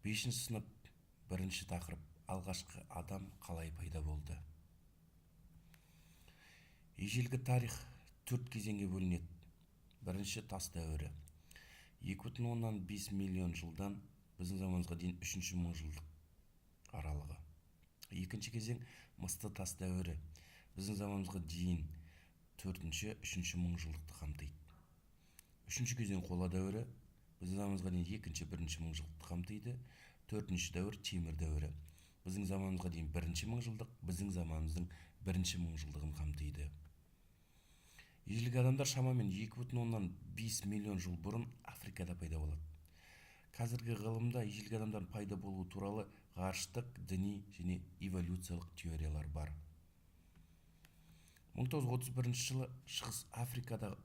5 сынып, 1 тақырып: алғашқы адам қалай пайда болды? Ежелгі тарих 4 кезеңге бөлінеді. Бірінші — тас дәуірі. 2,5 миллион жылдан біздің заманымызға дейін 3 мыңжылдық аралығы. Екінші кезең — мысты тас дәуірі. Біздің заманымызға дейін 4-3 мыңжылдықты қамтиды. Үшінші кезең — қола дәуірі. Біздің заманымызға дейін 2-1 мыңжылдықты қамтиды. Төртінші дәуір — темір дәуірі. Біздің заманымызға дейін 1 мыңжылдық, біздің заманымыздың 1 мыңжылдығын қамтиды. Ежелгі адамдар шамамен 2,5 миллион жыл бұрын Африкада пайда болады. Қазіргі ғылымда ежелгі адамдардың пайда болуы туралы ғарыштық, діни және эволюциялық теориялар бар. 1931 жылы Шығыс Африкада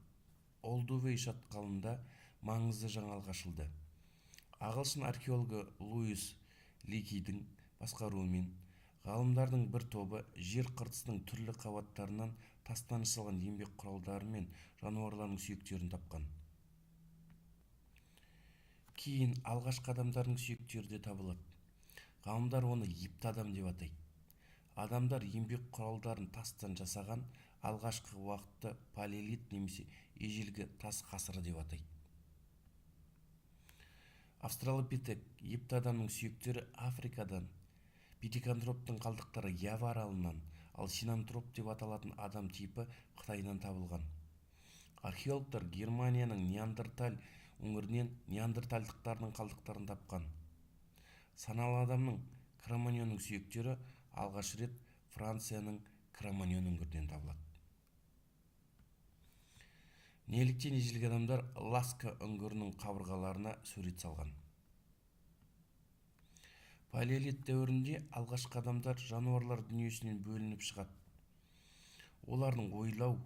Олдувей шатқалында маңызды жаңалық ашылды. Ағылшын археологы Луис Ликийдің басқаруымен ғалымдардың бір тобы жер қыртысының түрлі қабаттарынан тастан жасалған еңбек құралдары мен жануарлардың сүйектерін тапқан. Кейін алғашқы адамдардың сүйектері де табылады. Ғалымдар оны епті адам деп атайды. Адамдар еңбек құралдарын тастан жасаған алғашқы уақытты палеолит немесе ежелгі тас ғасыры деп атайды. Австралопитек епті адамның сүйектері Африкадан, питекантроптың қалдықтары Ява аралынан, ал синантроп деп аталатын адам типі Қытайдан табылған. Археологтар Германияның Неандерталь өңірінен неандертальдықтардың қалдықтарын тапқан. Саналы адамның Кроманьонның сүйектері алғаш рет Францияның Кроманьон өңірінен табылады. Неліктен ежелгі адамдар Ласка үңгірінің қабырғаларына сурет салған? Палеолит дәуірінде алғашқы адамдар жануарлар дүниесінен бөлініп шығады. Олардың ойлау,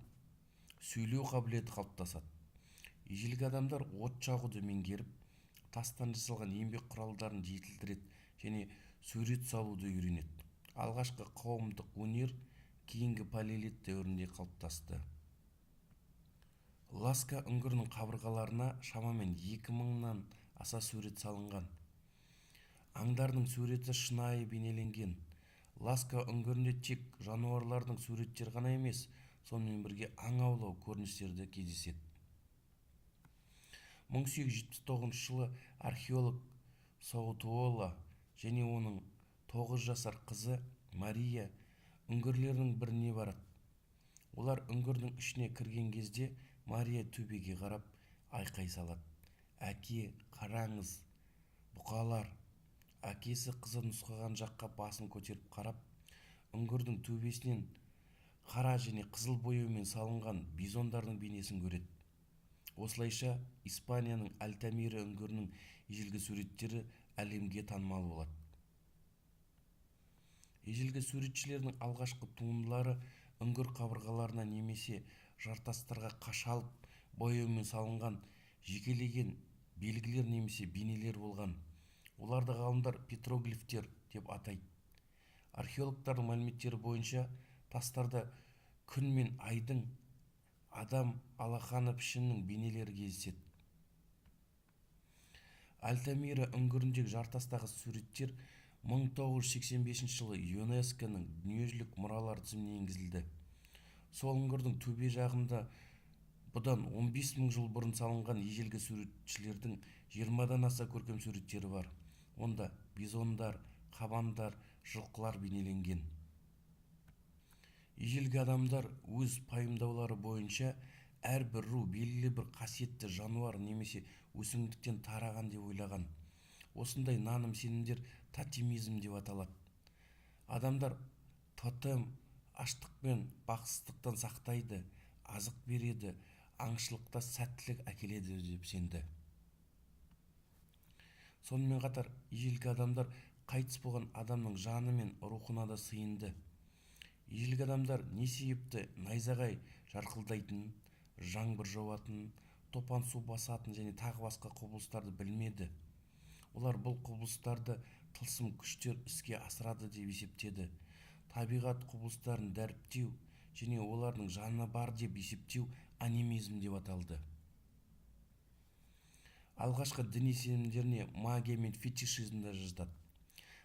сөйлеу қабілеті қалыптасады. Ежелгі адамдар от жағуды меңгеріп, тастан жасалған еңбек құралдарын жетілдіреді және сурет салуды үйренеді. Алғашқы қауымдық өнер кейінгі палеолит дәуірінде қалыптасты. Ласка үңгірінің қабырғаларына шамамен 2000-нан аса сурет салынған. Аңдардың суреті шынайы бейнеленген. Ласка үңгірінде тек жануарлардың суреттері ғана емес, сонымен бірге аң аулау көріністері де кездеседі. 1879 жылы археолог Саутуола және оның 9 жасар қызы Мария үңгірлердің біріне барады. Олар үңгірдің ішіне кірген кезде Мария төбеге қарап айқай салады: «Әке, қараңыз, бұқалар!» Әкесі қызы нұсқаған жаққа басын көтеріп қарап, үңгірдің төбесінен қара және қызыл бояумен салынған бизондардың бейнесін көреді. Осылайша Испанияның Альтамира үңгірінің ежелгі суреттері әлемге танымал болады. Ежелгі суретшілердің алғашқы туындылары үңгір қабырғаларына немесе жартастарға қашалып бояумен салынған жекелеген белгілер немесе бейнелер болған. Оларды ғалымдар петроглифтер деп атайды. Археологтардың мәліметтері бойынша тастарда күн мен айдың, адам алақаны пішінінің бейнелері кездеседі. Альтамира үңгіріндегі жартастағы суреттер 1985 жылы ЮНЕСКО-ның дүниежүзілік мұралар тізіміне енгізілді. Сол үңгірдің төбе жағында бұдан 15 мың жыл бұрын салынған ежелгі суретшілердің 20-дан аса көркем суреттері бар. Онда бизондар, қабандар, жылқылар бейнеленген. Ежелгі адамдар өз пайымдаулары бойынша әрбір ру белгілі бір қасиетті жануар немесе өсімдіктен тараған деп ойлаған. Осындай наным-сенімдер тотемизм деп аталады. Адамдар тотем аштық пен бақытсыздықтан сақтайды, азық береді, аңшылықта сәттілік әкеледі деп сенді. Сонымен қатар ежелгі адамдар қайтыс болған адамның жаны мен рухына да сыйынды. Ежелгі адамдар не себепті найзағай жарқылдайтынын, жаңбыр жауатынын, топан су басатынын және тағы басқа құбылыстарды білмеді. Олар бұл құбылыстарды тылсым күштер іске асырады деп есептеді. Табиғат құбылыстарын дәріптеу және олардың жаны бар деп есептеу анимизм деп аталды. алғашқы діни сенімдеріне магия мен фетишизмді жатады.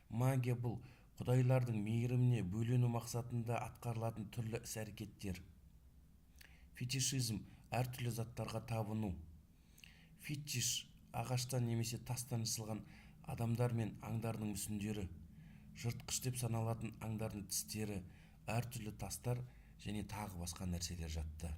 Магия бұл құдайлардың мейіріміне бөлену мақсатында атқарылатын түрлі іс-әрекеттер. Фетишизм әртүрлі заттарға табыну. Фетиш ағаштан немесе тастан жасалған адамдар мен аңдардың мүсіндері, жыртқыш деп саналатын аңдардың тістері, әртүрлі тастар және тағы басқа нәрселер жатты.